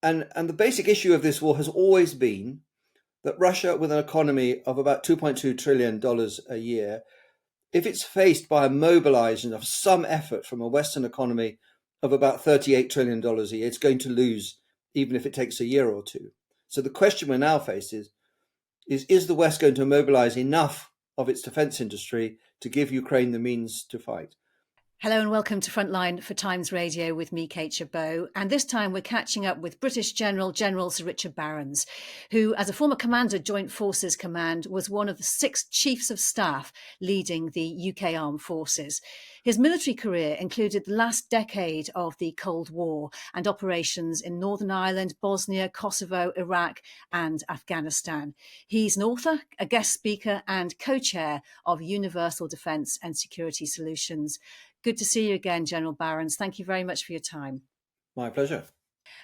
And the basic issue of this war has always been that Russia, with an economy of about $2.2 trillion a year, if it's faced by a mobilization of some effort from a Western economy of about $38 trillion a year, it's going to lose, even if it takes a year or two. So the question we're now faced is the West going to mobilize enough of its defense industry to give Ukraine the means to fight? Hello and welcome to Frontline for Times Radio with me, Kate Chabot. And this time we're catching up with British General Sir Richard Barrons, who, as a former commander, Joint Forces Command, was one of the 6 chiefs of staff leading the UK Armed Forces. His military career included the last decade of the Cold War and operations in Northern Ireland, Bosnia, Kosovo, Iraq and Afghanistan. He's an author, a guest speaker and co-chair of Universal Defence and Security Solutions. Good to see you again, General Barrons. Thank you very much for your time. My pleasure.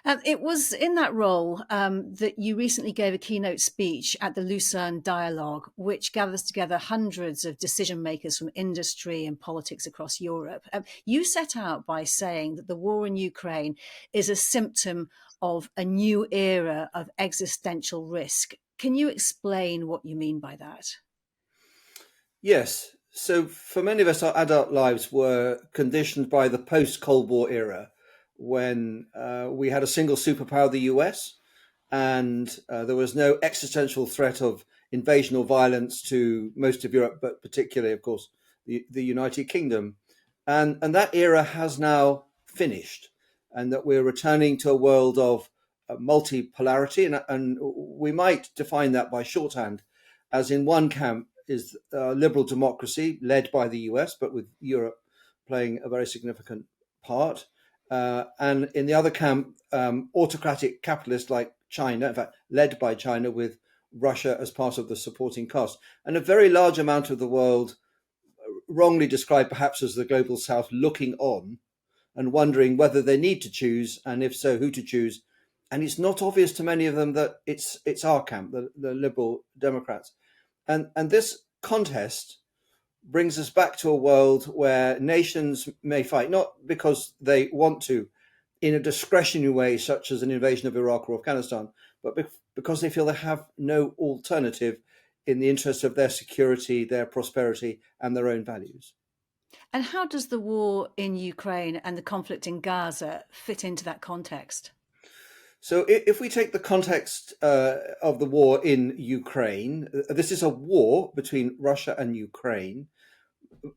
It was in that role that you recently gave a keynote speech at the Lucerne Dialogue, which gathers together hundreds of decision makers from industry and politics across Europe. You set out by saying that the war in Ukraine is a symptom of a new era of existential risk. Can you explain what you mean by that? Yes. So for many of us, our adult lives were conditioned by the post-Cold War era, when we had a single superpower, the US, and there was no existential threat of invasion or violence to most of Europe, but particularly, of course, the United Kingdom. And that era has now finished, and that we're returning to a world of multipolarity. And we might define that by shorthand, as in one camp is liberal democracy led by the US, but with Europe playing a very significant part. And in the other camp, autocratic capitalists like China, in fact, led by China, with Russia as part of the supporting cast. And a very large amount of the world, wrongly described perhaps as the global south, looking on and wondering whether they need to choose, and if so, who to choose. And it's not obvious to many of them that it's our camp, the Liberal Democrats. And this contest brings us back to a world where nations may fight, not because they want to in a discretionary way, such as an invasion of Iraq or Afghanistan, but because they feel they have no alternative in the interest of their security, their prosperity, and their own values. And how does the war in Ukraine and the conflict in Gaza fit into that context? So if we take the context of the war in Ukraine, this is a war between Russia and Ukraine,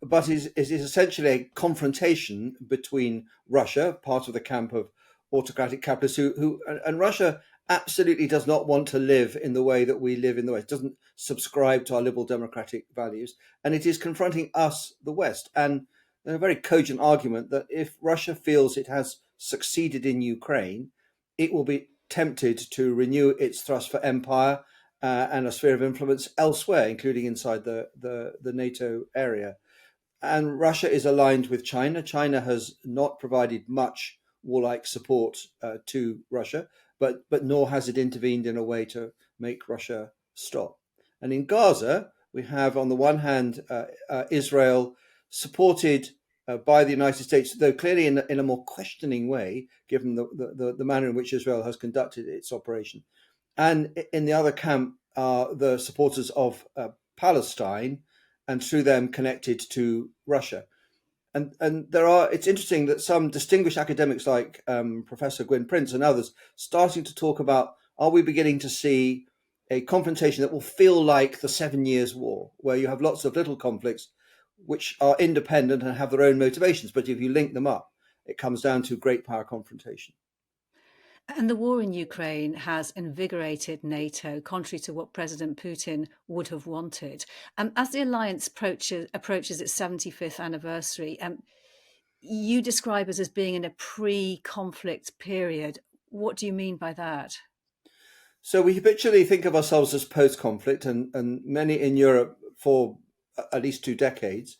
but is essentially a confrontation between Russia, part of the camp of autocratic capitalists, and Russia absolutely does not want to live in the way that we live in the West, doesn't subscribe to our liberal democratic values, and it is confronting us, the West. And there's a very cogent argument that if Russia feels it has succeeded in Ukraine, it will be tempted to renew its thrust for empire and a sphere of influence elsewhere, including inside the NATO area. And Russia is aligned with China. China has not provided much warlike support to Russia, but nor has it intervened in a way to make Russia stop. And in Gaza, we have on the one hand Israel supported by the United States, though clearly in a more questioning way, given the manner in which Israel has conducted its operation. And in the other camp are the supporters of Palestine, and through them connected to Russia. And it's interesting that some distinguished academics like Professor Gwyn Prince and others starting to talk about, are we beginning to see a confrontation that will feel like the 7 Years' War, where you have lots of little conflicts which are independent and have their own motivations, but if you link them up, it comes down to great power confrontation. And the war in Ukraine has invigorated NATO, contrary to what President Putin would have wanted. As the alliance approaches its 75th anniversary, you describe us as being in a pre-conflict period. What do you mean by that? So we habitually think of ourselves as post-conflict, and many in Europe for at least 2 decades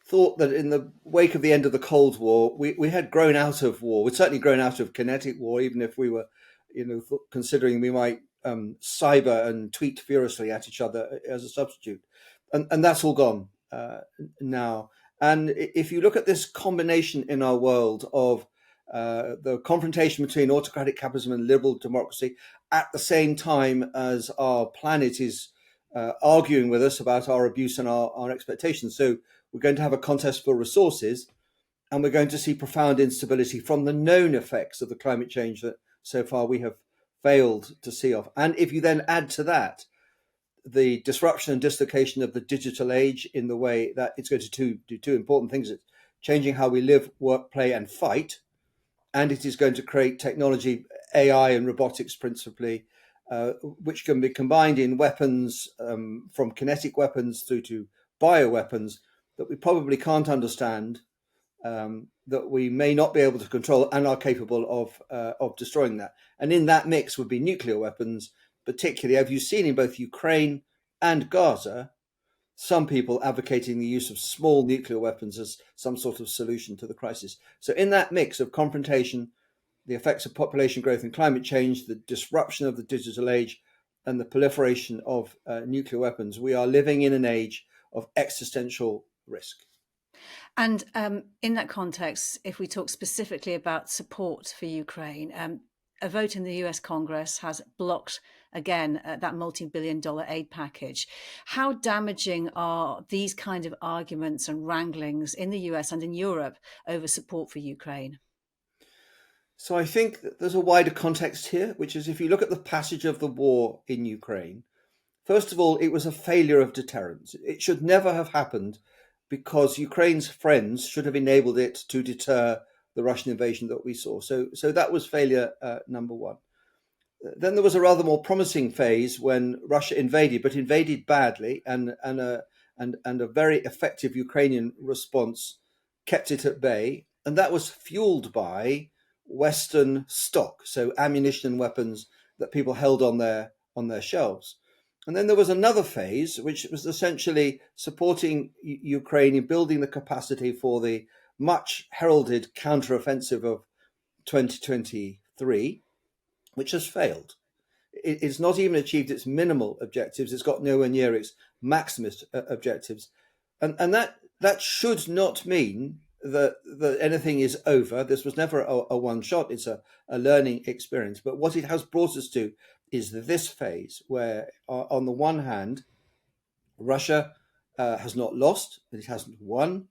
thought that in the wake of the end of the Cold War, we had grown out of war. We'd certainly grown out of kinetic war, even if we were, considering we might cyber and tweet furiously at each other as a substitute. And that's all gone now. And if you look at this combination in our world of the confrontation between autocratic capitalism and liberal democracy, at the same time as our planet is arguing with us about our abuse and our expectations. So we're going to have a contest for resources, and we're going to see profound instability from the known effects of the climate change that so far we have failed to see off. And if you then add to that the disruption and dislocation of the digital age in the way that it's going to do two important things. It's changing how we live, work, play, and fight. And it is going to create technology, AI and robotics principally, which can be combined in weapons, from kinetic weapons through to bioweapons that we probably can't understand, that we may not be able to control and are capable of destroying that. And in that mix would be nuclear weapons, particularly, have you seen in both Ukraine and Gaza, some people advocating the use of small nuclear weapons as some sort of solution to the crisis. So in that mix of confrontation, the effects of population growth and climate change, the disruption of the digital age, and the proliferation of nuclear weapons, we are living in an age of existential risk. And in that context, if we talk specifically about support for Ukraine, a vote in the US Congress has blocked, again, that multi-billion-dollar aid package. How damaging are these kind of arguments and wranglings in the US and in Europe over support for Ukraine? So I think that there's a wider context here, which is if you look at the passage of the war in Ukraine, first of all, it was a failure of deterrence. It should never have happened because Ukraine's friends should have enabled it to deter the Russian invasion that we saw. So that was failure number one. Then there was a rather more promising phase when Russia invaded, but invaded badly, and a very effective Ukrainian response kept it at bay. And that was fueled by Western stock, so ammunition and weapons that people held on their shelves. And then there was another phase, which was essentially supporting Ukraine in building the capacity for the much heralded counteroffensive of 2023, which has failed. It's not even achieved its minimal objectives. It's got nowhere near its maximist objectives. And that should not mean that anything is over. This was never a one shot. It's a learning experience. But what it has brought us to is this phase where, on the one hand, Russia has not lost, but it hasn't won.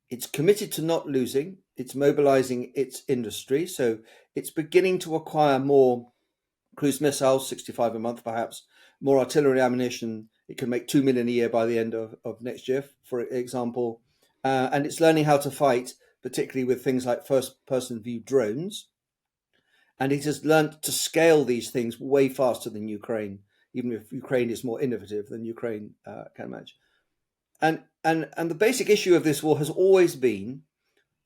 It's committed to not losing. It's mobilizing its industry. So it's beginning to acquire more cruise missiles, 65 a month perhaps, more artillery ammunition. It can make 2 million a year by the end of next year, for example. And it's learning how to fight, particularly with things like first-person view drones. And it has learned to scale these things way faster than Ukraine, even if Ukraine is more innovative than Ukraine can manage. And the basic issue of this war has always been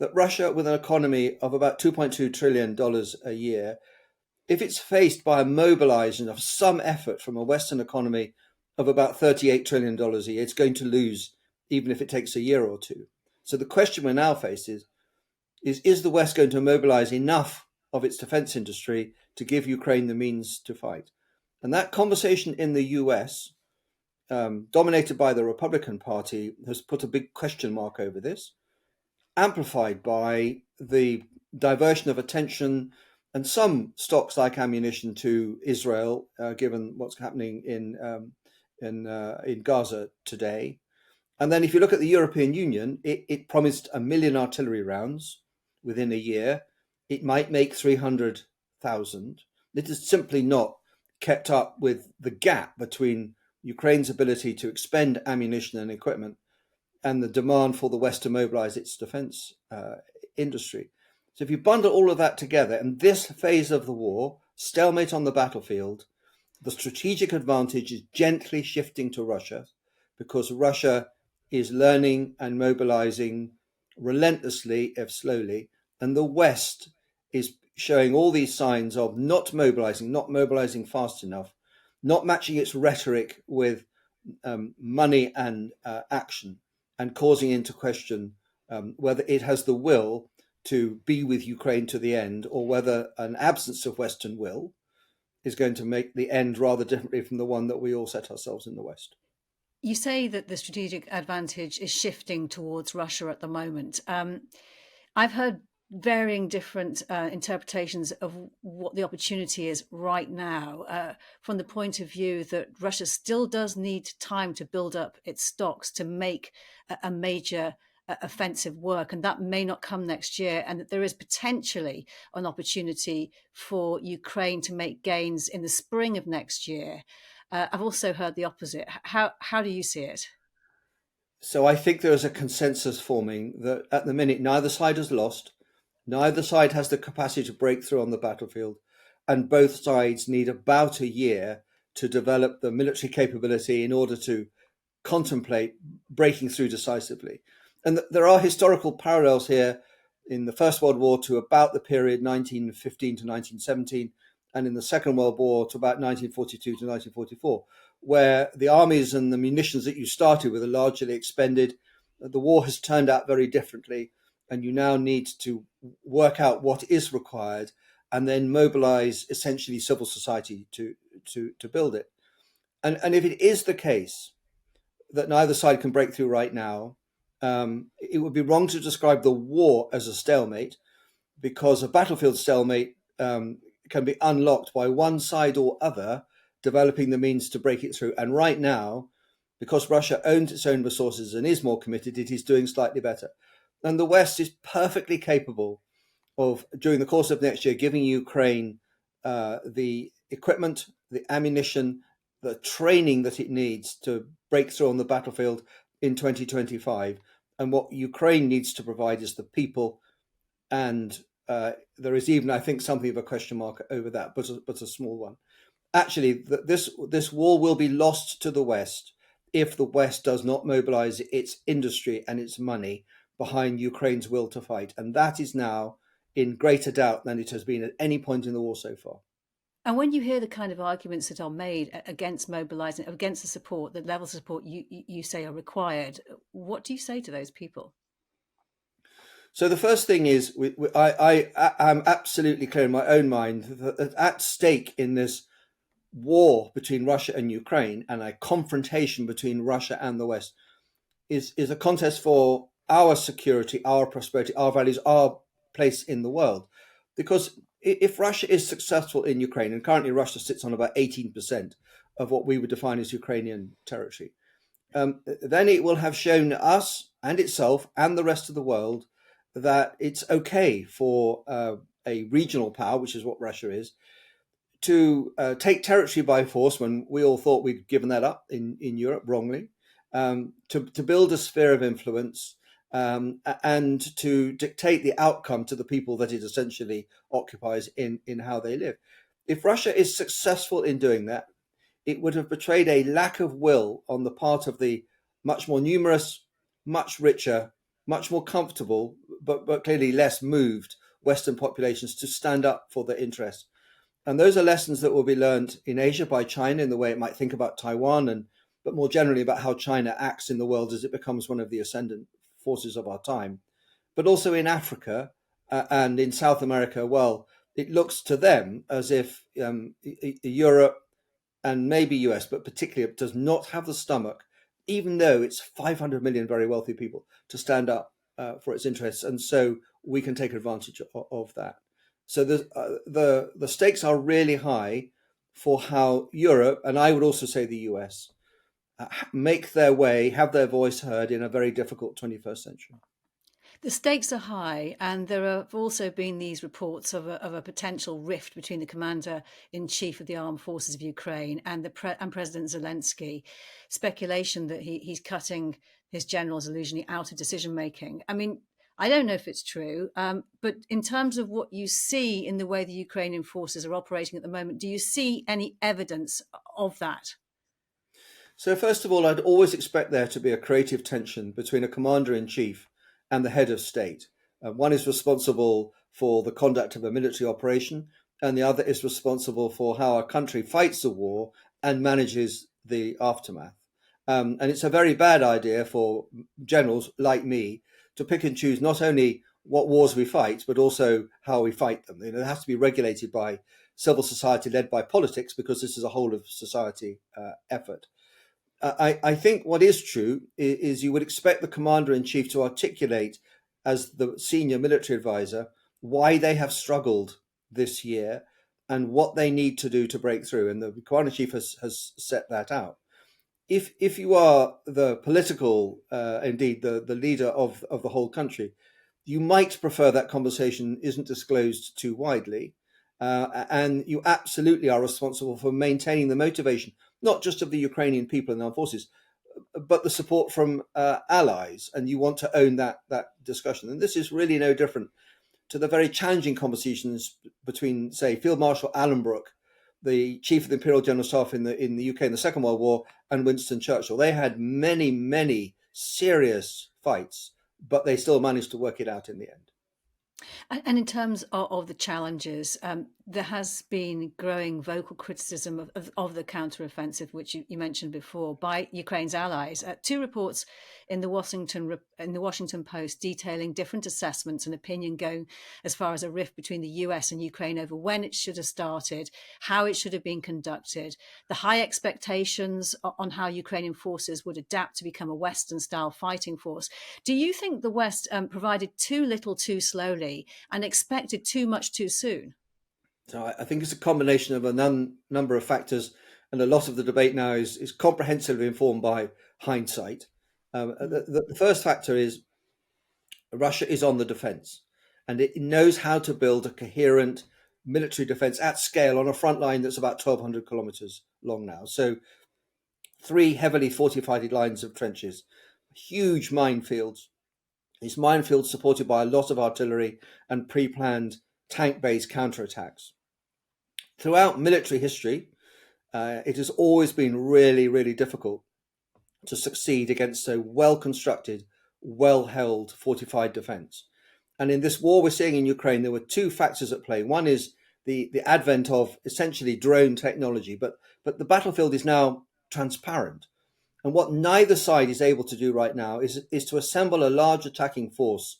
that Russia, with an economy of about $2.2 trillion a year, if it's faced by a mobilization of some effort from a Western economy of about $38 trillion a year, it's going to lose, even if it takes a year or two. So the question we're now faced is the West going to mobilize enough of its defense industry to give Ukraine the means to fight? And that conversation in the US, dominated by the Republican Party, has put a big question mark over this, amplified by the diversion of attention and some stocks like ammunition to Israel, given what's happening in Gaza today. And then if you look at the European Union, it promised 1 million artillery rounds within a year. It might make 300,000. It is simply not kept up with the gap between Ukraine's ability to expend ammunition and equipment and the demand for the West to mobilize its defense industry. So if you bundle all of that together, and this phase of the war, stalemate on the battlefield, the strategic advantage is gently shifting to Russia, because Russia is learning and mobilizing relentlessly, if slowly, and the West is showing all these signs of not mobilizing fast enough, not matching its rhetoric with money and action, and causing into question whether it has the will to be with Ukraine to the end, or whether an absence of Western will is going to make the end rather differently from the one that we all set ourselves in the West. You say that the strategic advantage is shifting towards Russia at the moment. I've heard varying different interpretations of what the opportunity is right now, from the point of view that Russia still does need time to build up its stocks to make a major offensive work, and that may not come next year, and that there is potentially an opportunity for Ukraine to make gains in the spring of next year. I've also heard the opposite. How do you see it? So I think there is a consensus forming that at the minute neither side has lost, neither side has the capacity to break through on the battlefield, and both sides need about a year to develop the military capability in order to contemplate breaking through decisively. And there are historical parallels here in the First World War to about the period 1915 to 1917, and in the Second World War to about 1942 to 1944, where the armies and the munitions that you started with are largely expended. The war has turned out very differently, and you now need to work out what is required and then mobilize essentially civil society to build it. And if it is the case that neither side can break through right now, it would be wrong to describe the war as a stalemate, because a battlefield stalemate can be unlocked by one side or other developing the means to break it through. And right now, because Russia owns its own resources and is more committed, it is doing slightly better. And the West is perfectly capable of, during the course of next year, giving Ukraine the equipment, the ammunition, the training that it needs to break through on the battlefield in 2025. And what Ukraine needs to provide is the people, and there is even, I think, something of a question mark over that, but a small one. Actually, this war will be lost to the West if the West does not mobilize its industry and its money behind Ukraine's will to fight. And that is now in greater doubt than it has been at any point in the war so far. And when you hear the kind of arguments that are made against mobilizing, against the support, the levels of support you say are required, what do you say to those people? So the first thing is, I am absolutely clear in my own mind that at stake in this war between Russia and Ukraine, and a confrontation between Russia and the West, is a contest for our security, our prosperity, our values, our place in the world. Because if Russia is successful in Ukraine, and currently Russia sits on about 18% of what we would define as Ukrainian territory, then it will have shown us and itself and the rest of the world that it's okay for a regional power, which is what Russia is, to take territory by force when we all thought we'd given that up in Europe wrongly, to build a sphere of influence, and to dictate the outcome to the people that it essentially occupies in how they live. If Russia is successful in doing that, it would have betrayed a lack of will on the part of the much more numerous, much richer, much more comfortable, but clearly less moved Western populations to stand up for their interests. And those are lessons that will be learned in Asia by China in the way it might think about Taiwan, but more generally about how China acts in the world as it becomes one of the ascendant forces of our time. But also in Africa and in South America, well, it looks to them as if Europe and maybe US, but particularly does not have the stomach, even though it's 500 million very wealthy people, to stand up for its interests. And so we can take advantage of that. So the stakes are really high for how Europe, and I would also say the US, make their way, have their voice heard in a very difficult 21st century. The stakes are high, and there have also been these reports of a potential rift between the commander in chief of the armed forces of Ukraine and and President Zelensky. Speculation that he's cutting his generals illusionally out of decision making. I mean, I don't know if it's true, but in terms of what you see in the way the Ukrainian forces are operating at the moment, do you see any evidence of that? So first of all, I'd always expect there to be a creative tension between a commander-in-chief and the head of state. One is responsible for the conduct of a military operation, and the other is responsible for how a country fights a war and manages the aftermath. And it's a very bad idea for generals like me to pick and choose not only what wars we fight, but also how we fight them. It has to be regulated by civil society led by politics, because this is a whole of society effort. I think what is true is you would expect the commander-in-chief to articulate as the senior military advisor, why they have struggled this year and what they need to do to break through. And the Commander-in-Chief has set that out. If you are the political, indeed the leader of the whole country, you might prefer that conversation isn't disclosed too widely, and you absolutely are responsible for maintaining the motivation, not just of the Ukrainian people and armed forces, but the support from allies, and you want to own that discussion. And this is really no different to the very challenging conversations between, say, Field Marshal Allenbrook, the chief of the Imperial General Staff in the UK in the Second World War, and Winston Churchill. They had many serious fights, but they still managed to work it out in the end. And in terms of the challenges, there has been growing vocal criticism of the counteroffensive, which you mentioned before, by Ukraine's allies. Two reports in the Washington Post detailing different assessments and opinion going as far as a rift between the US and Ukraine over when it should have started, how it should have been conducted, the high expectations on how Ukrainian forces would adapt to become a Western-style fighting force. Do you think the West provided too little too slowly and expected too much too soon? So I think it's a combination of a number of factors, and a lot of the debate now is comprehensively informed by hindsight. The first factor is Russia is on the defense, and it knows how to build a coherent military defense at scale on a front line that's about 1,200 kilometers long now. So 3 heavily fortified lines of trenches, huge minefields. These minefields supported by a lot of artillery and pre-planned tank-based counterattacks. Throughout military history, it has always been really difficult to succeed against a well-constructed, well-held fortified defense. And in this war we're seeing in Ukraine, there were 2 factors at play. One is the advent of essentially drone technology, but the battlefield is now transparent. And what neither side is able to do right now is to assemble a large attacking force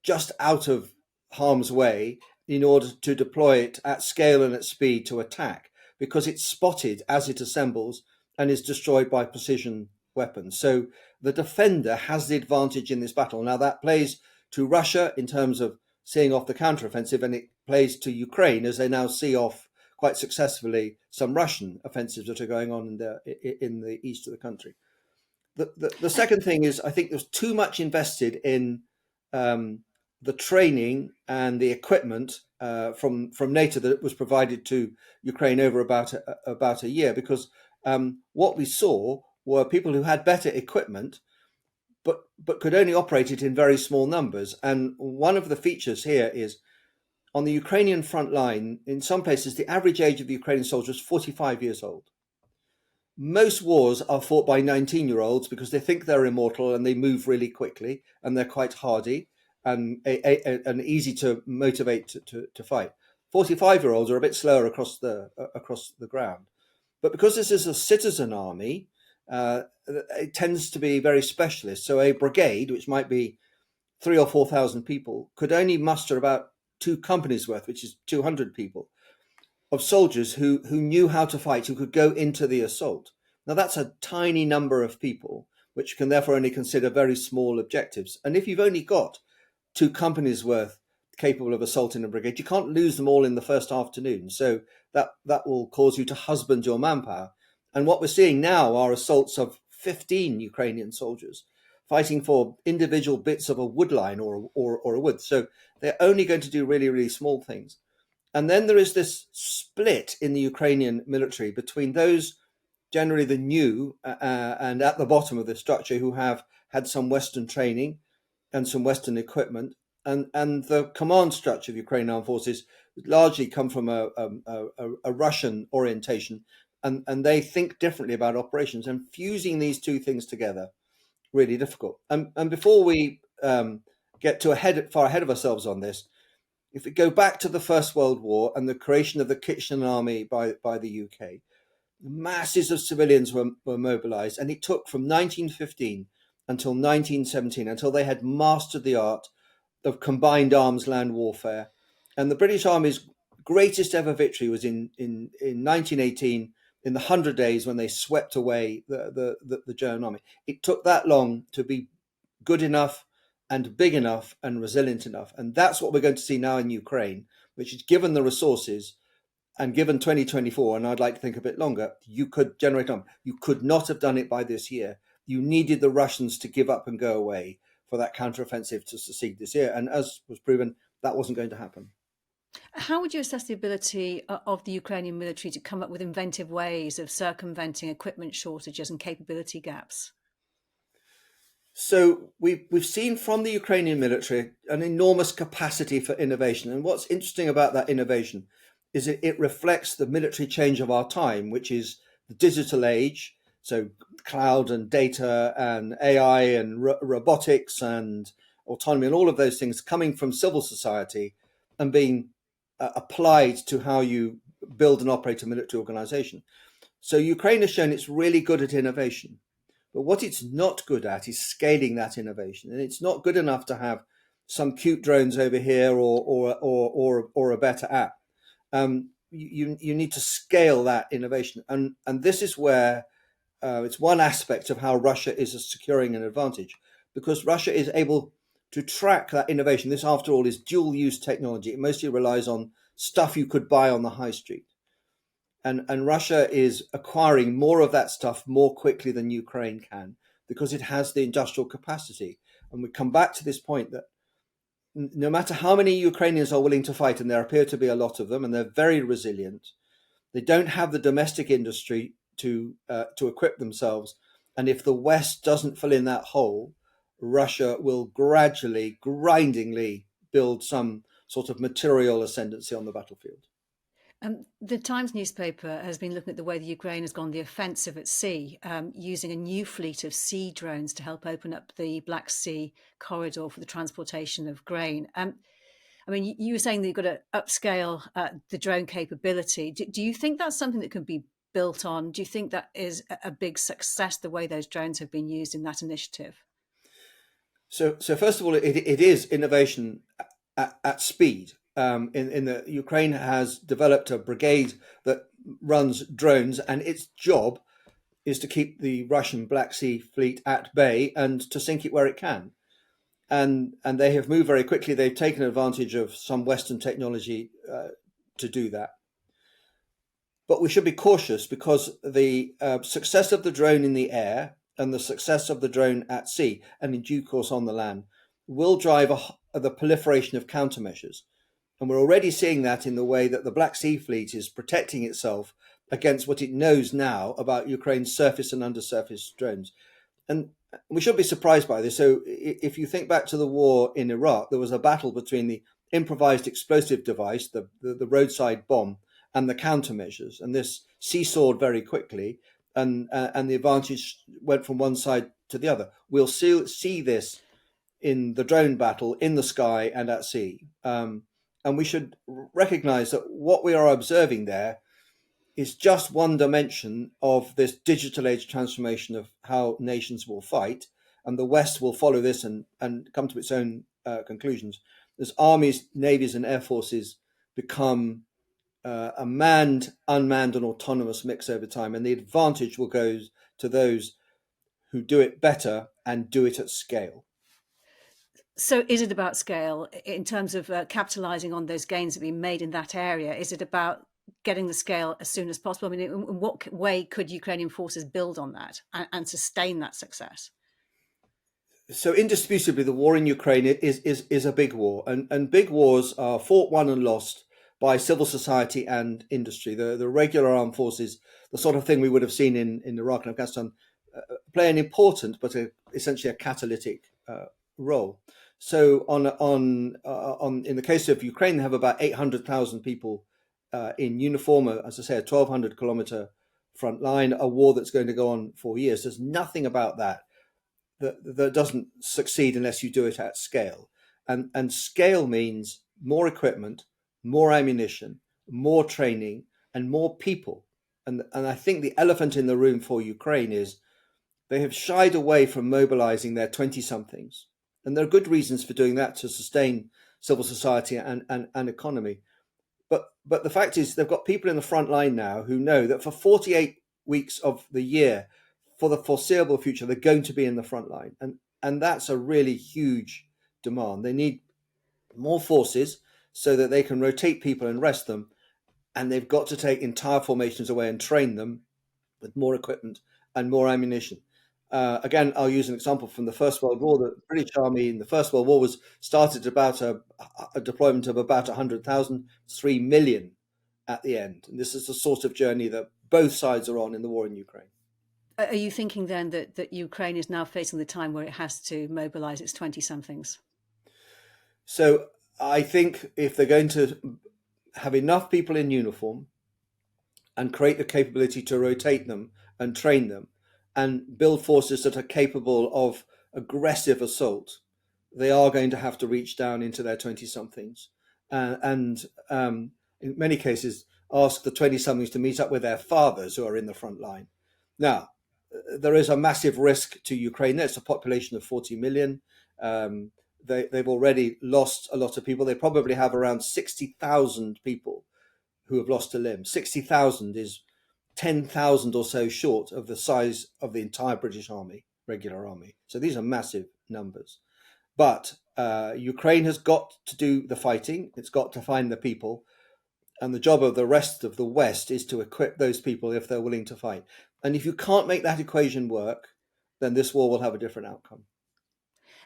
just out of harm's way in order to deploy it at scale and at speed to attack, because it's spotted as it assembles and is destroyed by precision weapons. So the defender has the advantage in this battle. Now that plays to Russia in terms of seeing off the counteroffensive, and it plays to Ukraine as they now see off quite successfully some Russian offensives that are going on in the east of the country. The second thing is, I think there's too much invested in the training and the equipment from NATO that was provided to Ukraine over about a year, because what we saw were people who had better equipment, but could only operate it in very small numbers. And one of the features here is, on the Ukrainian front line, in some places, the average age of the Ukrainian soldier is 45 years old. Most wars are fought by 19-year-olds because they think they're immortal and they move really quickly and they're quite hardy and easy to motivate to fight. 45-year-olds are a bit slower across the ground. But because this is a citizen army, it tends to be very specialist. So a brigade, which might be 3,000 or 4,000 people, could only muster about 2 companies worth, which is 200 people, of soldiers who knew how to fight, who could go into the assault. Now that's a tiny number of people, which can therefore only consider very small objectives. And if you've only got 2 companies worth capable of assaulting a brigade, you can't lose them all in the first afternoon. So that will cause you to husband your manpower. And what we're seeing now are assaults of 15 Ukrainian soldiers fighting for individual bits of a wood line or a wood. So they're only going to do really small things. And then there is this split in the Ukrainian military between those, generally the new and at the bottom of the structure, who have had some Western training and some Western equipment, and the command structure of Ukrainian armed forces largely come from a Russian orientation, and they think differently about operations, and fusing these 2 things together really difficult. And before we get far ahead of ourselves on this, if we go back to the First World War and the creation of the Kitchener Army by the UK, masses of civilians were mobilized, and it took from 1915 until 1917 until they had mastered the art of combined arms land warfare. And the British Army's greatest ever victory was in 1918, in the 100 days when they swept away the German army. It took that long to be good enough and big enough and resilient enough. And that's what we're going to see now in Ukraine, which is given the resources and given 2024, and I'd like to think a bit longer, you could generate on. You could not have done it by this year. You needed the Russians to give up and go away for that counteroffensive to succeed this year. And as was proven, that wasn't going to happen. How would you assess the ability of the Ukrainian military to come up with inventive ways of circumventing equipment shortages and capability gaps? So we've seen from the Ukrainian military an enormous capacity for innovation. And what's interesting about that innovation is it reflects the military change of our time, which is the digital age. So cloud and data and AI and robotics and autonomy and all of those things coming from civil society and being applied to how you build and operate a military organization. So Ukraine has shown it's really good at innovation. But what it's not good at is scaling that innovation. And it's not good enough to have some cute drones over here or a better app. You need to scale that innovation. And this is where it's one aspect of how Russia is securing an advantage, because Russia is able to track that innovation. This, after all, is dual use technology. It mostly relies on stuff you could buy on the high street. And Russia is acquiring more of that stuff more quickly than Ukraine can because it has the industrial capacity. And we come back to this point that no matter how many Ukrainians are willing to fight, and there appear to be a lot of them, and they're very resilient, they don't have the domestic industry to equip themselves. And if the West doesn't fill in that hole, Russia will gradually, grindingly build some sort of material ascendancy on the battlefield. The Times newspaper has been looking at the way the Ukraine has gone the offensive at sea, using a new fleet of sea drones to help open up the Black Sea corridor for the transportation of grain. I mean, you were saying that you've got to upscale the drone capability. Do you think that's something that can be built on? Do you think that is a big success, the way those drones have been used in that initiative? So first of all, it is innovation at speed. In the Ukraine has developed a brigade that runs drones, and its job is to keep the Russian Black Sea fleet at bay and to sink it where it can. And they have moved very quickly. They've taken advantage of some Western technology to do that. But we should be cautious because the success of the drone in the air and the success of the drone at sea and in due course on the land will drive the proliferation of countermeasures. And we're already seeing that in the way that the Black Sea Fleet is protecting itself against what it knows now about Ukraine's surface and undersurface drones. And we shouldn't be surprised by this. So if you think back to the war in Iraq, there was a battle between the improvised explosive device, the roadside bomb, and the countermeasures. And this seesawed very quickly, and the advantage went from one side to the other. We'll see this in the drone battle in the sky and at sea. And we should recognize that what we are observing there is just one dimension of this digital age transformation of how nations will fight. And the West will follow this and come to its own conclusions. As armies, navies, and air forces become a manned, unmanned, and autonomous mix over time. And the advantage will go to those who do it better and do it at scale. So is it about scale in terms of capitalising on those gains that have been made in that area? Is it about getting the scale as soon as possible? I mean, in what way could Ukrainian forces build on that and sustain that success? So indisputably, the war in Ukraine is a big war, and big wars are fought, won, and lost by civil society and industry. The regular armed forces, the sort of thing we would have seen in Iraq and Afghanistan, play an important but essentially a catalytic role. So in the case of Ukraine, they have about 800,000 people in uniform, as I say, a 1,200 kilometer front line, a war that's going to go on for years. There's nothing about that doesn't succeed unless you do it at scale. And scale means more equipment, more ammunition, more training, and more people. And I think the elephant in the room for Ukraine is they have shied away from mobilizing their 20-somethings. And there are good reasons for doing that to sustain civil society and economy. But the fact is they've got people in the front line now who know that for 48 weeks of the year, for the foreseeable future, they're going to be in the front line. And that's a really huge demand. They need more forces so that they can rotate people and rest them, and they've got to take entire formations away and train them with more equipment and more ammunition. Again, I'll use an example from the First World War. The British Army in the First World War was started about a deployment of about 100,000, 3 million at the end. And this is the sort of journey that both sides are on in the war in Ukraine. Are you thinking then that Ukraine is now facing the time where it has to mobilize its 20-somethings? So I think if they're going to have enough people in uniform and create the capability to rotate them and train them and build forces that are capable of aggressive assault, they are going to have to reach down into their 20-somethings and in many cases ask the 20-somethings to meet up with their fathers who are in the front line. Now, there is a massive risk to Ukraine. There's a population of 40 million. They've already lost a lot of people. They probably have around 60,000 people who have lost a limb. 60,000 is 10,000 or so short of the size of the entire British Army, regular army. So these are massive numbers. But Ukraine has got to do the fighting. It's got to find the people. And the job of the rest of the West is to equip those people if they're willing to fight. And if you can't make that equation work, then this war will have a different outcome.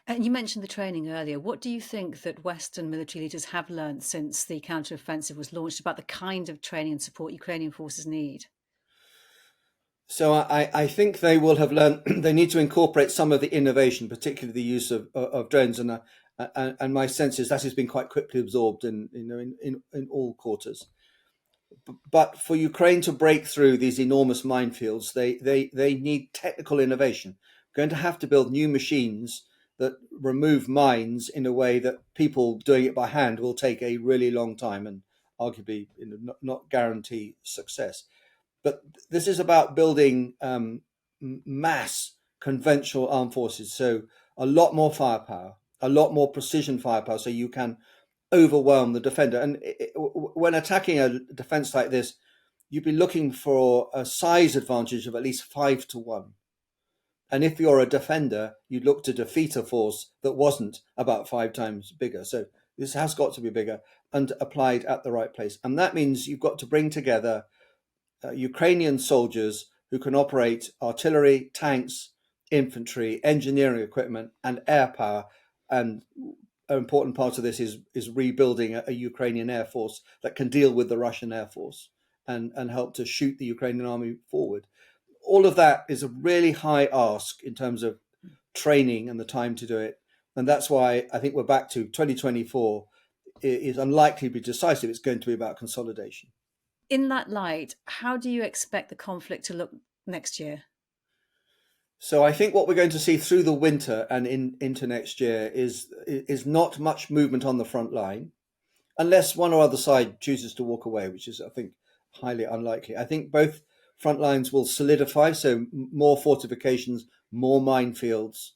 And you mentioned the training earlier. What do you think that Western military leaders have learned since the counteroffensive was launched about the kind of training and support Ukrainian forces need? So I think they will have learned they need to incorporate some of the innovation, particularly the use of drones. And my sense is that has been quite quickly absorbed in all quarters. But for Ukraine to break through these enormous minefields, they need technical innovation. Going to have to build new machines that remove mines in a way that people doing it by hand will take a really long time and arguably not guarantee success. But this is about building mass conventional armed forces. So a lot more firepower, a lot more precision firepower, so you can overwhelm the defender. And when attacking a defense like this, you'd be looking for a size advantage of at least 5-1. And if you're a defender, you'd look to defeat a force that wasn't about 5 times bigger. So this has got to be bigger and applied at the right place. And that means you've got to bring together Ukrainian soldiers who can operate artillery, tanks, infantry, engineering equipment, and air power. And an important part of this is rebuilding a Ukrainian air force that can deal with the Russian air force and help to shoot the Ukrainian army forward. All of that is a really high ask in terms of training and the time to do it. And that's why I think we're back to 2024 is unlikely to be decisive. It's going to be about consolidation. In that light, how do you expect the conflict to look next year? So I think what we're going to see through the winter and into next year is not much movement on the front line, unless one or other side chooses to walk away, which is, I think, highly unlikely. I think both front lines will solidify, so more fortifications, more minefields,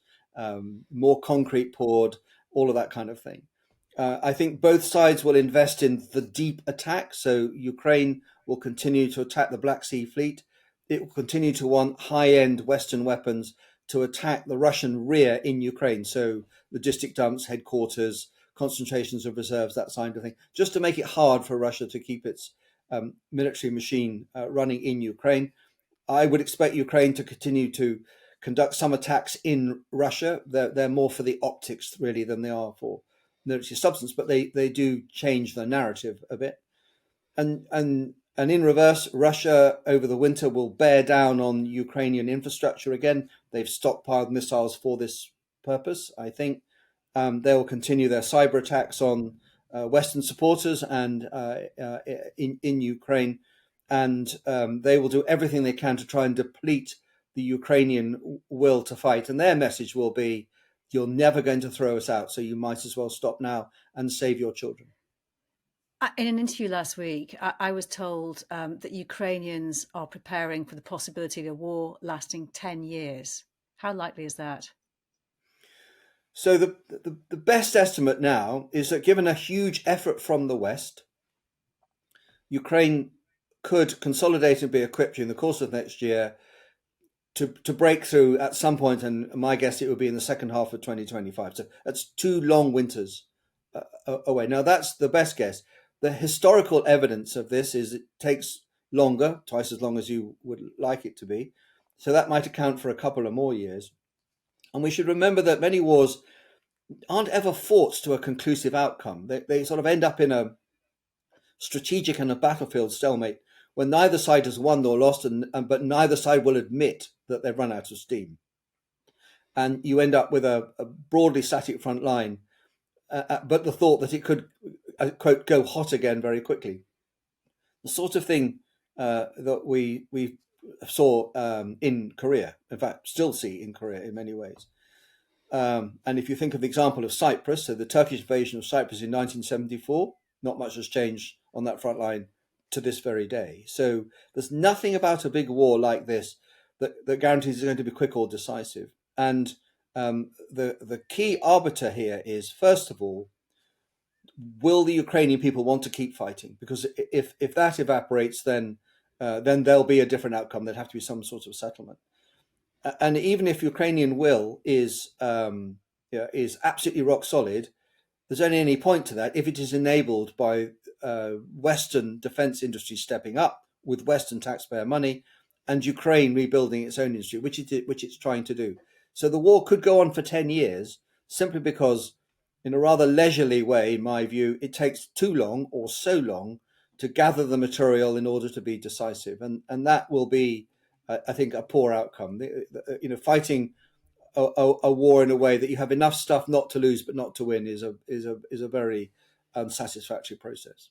more concrete poured, all of that kind of thing. I think both sides will invest in the deep attack. So Ukraine will continue to attack the Black Sea Fleet. It will continue to want high-end Western weapons to attack the Russian rear in Ukraine. So logistic dumps, headquarters, concentrations of reserves, that kind of thing, just to make it hard for Russia to keep its military machine running in Ukraine. I would expect Ukraine to continue to conduct some attacks in Russia. They're more for the optics, really, than they are for military substance, but they do change the narrative a bit. And in reverse, Russia over the winter will bear down on Ukrainian infrastructure again. They've stockpiled missiles for this purpose. I think they will continue their cyber attacks on Western supporters and in Ukraine, and they will do everything they can to try and deplete the Ukrainian will to fight. And their message will be, you're never going to throw us out, so you might as well stop now and save your children. In an interview last week, I was told that Ukrainians are preparing for the possibility of a war lasting 10 years. How likely is that? So the best estimate now is that given a huge effort from the West, Ukraine could consolidate and be equipped in the course of next year to break through at some point, and my guess it would be in the second half of 2025. So that's 2 long winters away. Now that's the best guess. The historical evidence of this is it takes longer, twice as long as you would like it to be. So that might account for a couple of more years. And we should remember that many wars aren't ever fought to a conclusive outcome. They sort of end up in a strategic and a battlefield stalemate when neither side has won nor lost, but neither side will admit that they've run out of steam. And you end up with a broadly static front line, but the thought that it could, quote, go hot again very quickly. The sort of thing that we saw in Korea, in fact, still see in Korea in many ways. And if you think of the example of Cyprus, so the Turkish invasion of Cyprus in 1974, not much has changed on that front line to this very day. So there's nothing about a big war like this that guarantees it's going to be quick or decisive. And the key arbiter here is, first of all, will the Ukrainian people want to keep fighting? Because if that evaporates, then there'll be a different outcome. There'd have to be some sort of settlement. And even if Ukrainian will is absolutely rock solid, there's only any point to that if it is enabled by Western defense industry stepping up with Western taxpayer money, and Ukraine rebuilding its own industry, which it's trying to do. So the war could go on for 10 years simply because, in a rather leisurely way, in my view, it takes too long or so long to gather the material in order to be decisive, and that will be, I think, a poor outcome. Fighting a war in a way that you have enough stuff not to lose but not to win is a very unsatisfactory process.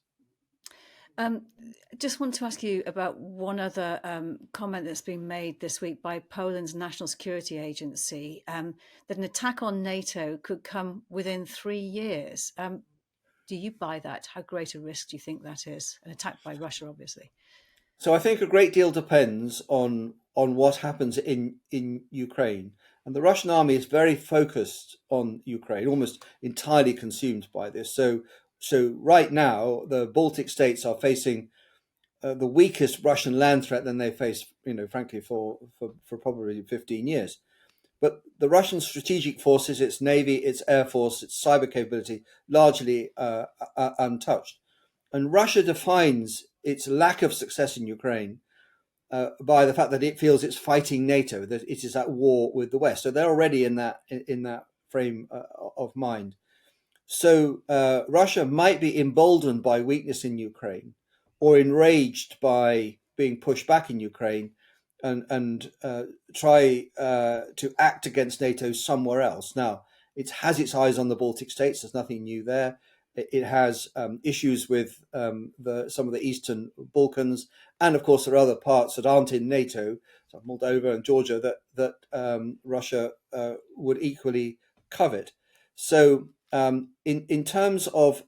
Just want to ask you about one other comment that's been made this week by Poland's National Security Agency, that an attack on NATO could come within 3 years. Do you buy that? How great a risk do you think that is? An attack by Russia, obviously. So I think a great deal depends on what happens in Ukraine. And the Russian army is very focused on Ukraine, almost entirely consumed by this. So right now, the Baltic states are facing the weakest Russian land threat than they faced, frankly, for probably 15 years. But the Russian strategic forces, its navy, its air force, its cyber capability, largely untouched. And Russia defines its lack of success in Ukraine by the fact that it feels it's fighting NATO, that it is at war with the West. So they're already in that frame of mind. So Russia might be emboldened by weakness in Ukraine, or enraged by being pushed back in Ukraine, and try to act against NATO somewhere else. Now, it has its eyes on the Baltic states. There's nothing new there. It has issues with some of the Eastern Balkans, and of course there are other parts that aren't in NATO, so Moldova and Georgia, that Russia would equally covet. So in terms of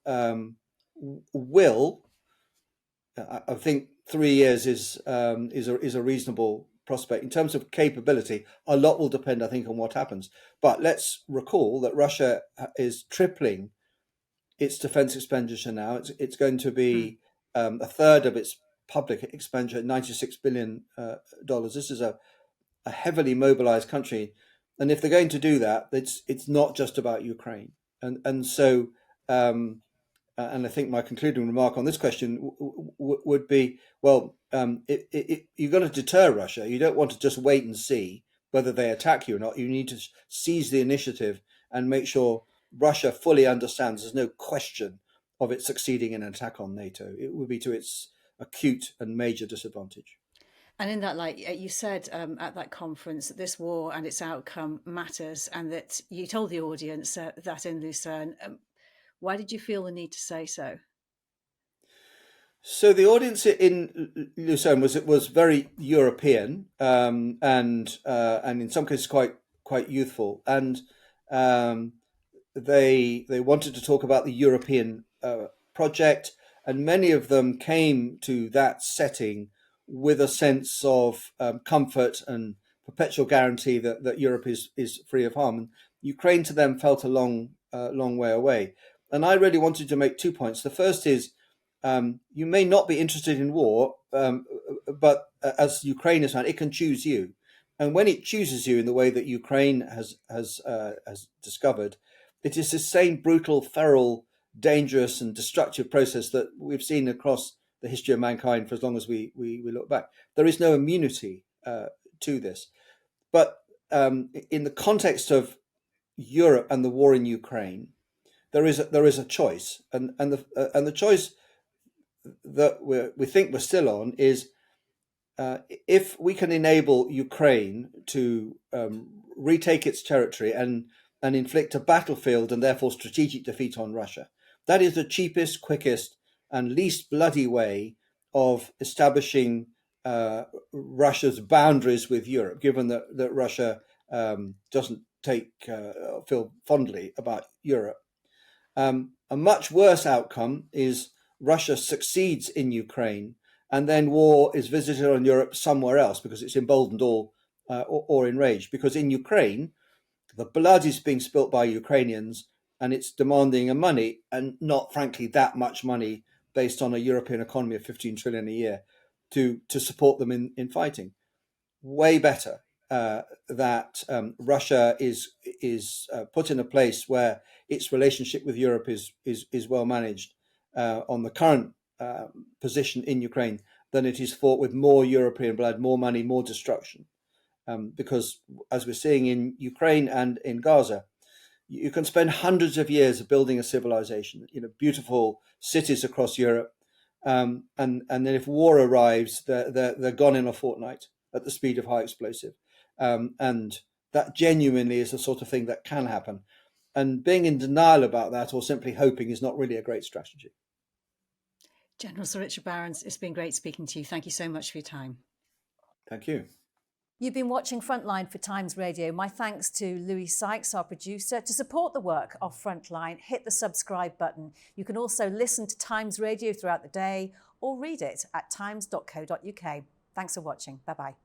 will, I think 3 years is a reasonable prospect. In terms of capability, a lot will depend, I think, on what happens. But let's recall that Russia is tripling its defense expenditure now. It's going to be a third of its public expenditure, $96 billion. This is a heavily mobilized country, and if they're going to do that, it's not just about Ukraine. And so, and I think my concluding remark on this question would be, well, you've got to deter Russia. You don't want to just wait and see whether they attack you or not. You need to seize the initiative and make sure Russia fully understands there's no question of it succeeding in an attack on NATO. It would be to its acute and major disadvantage. And in that light, you said at that conference that this war and its outcome matters, and that you told the audience that in Lucerne. Why did you feel the need to say so? So the audience in Lucerne was very European, and in some cases quite youthful, and they wanted to talk about the European project, and many of them came to that setting with a sense of comfort and perpetual guarantee that Europe is free of harm. And Ukraine to them felt a long way away. And I really wanted to make 2 points. The first is, you may not be interested in war, but as Ukraine is found, it can choose you. And when it chooses you in the way that Ukraine has discovered, it is the same brutal, feral, dangerous, and destructive process that we've seen across the history of mankind for as long as we look back. There is no immunity to this. But in the context of Europe and the war in Ukraine, there is a choice, and the choice that we think we're still on is if we can enable Ukraine to retake its territory and inflict a battlefield and therefore strategic defeat on Russia, that is the cheapest, quickest, and least bloody way of establishing Russia's boundaries with Europe, given that Russia doesn't feel fondly about Europe. A much worse outcome is Russia succeeds in Ukraine, and then war is visited on Europe somewhere else because it's emboldened or enraged. Because in Ukraine, the blood is being spilt by Ukrainians, and it's demanding money, and not, frankly, that much money based on a European economy of 15 trillion a year to support them in fighting. Way better that Russia is put in a place where its relationship with Europe is well managed on the current position in Ukraine than it is fought with more European blood, more money, more destruction. Because as we're seeing in Ukraine and in Gaza, you can spend hundreds of years of building a civilization, beautiful cities across Europe, and then if war arrives, they're gone in a fortnight at the speed of high explosive. And that genuinely is the sort of thing that can happen. And being in denial about that or simply hoping is not really a great strategy. General Sir Richard Barrons, it's been great speaking to you. Thank you so much for your time. Thank you. You've been watching Frontline for Times Radio. My thanks to Louis Sykes, our producer. To support the work of Frontline, hit the subscribe button. You can also listen to Times Radio throughout the day or read it at times.co.uk. Thanks for watching. Bye-bye.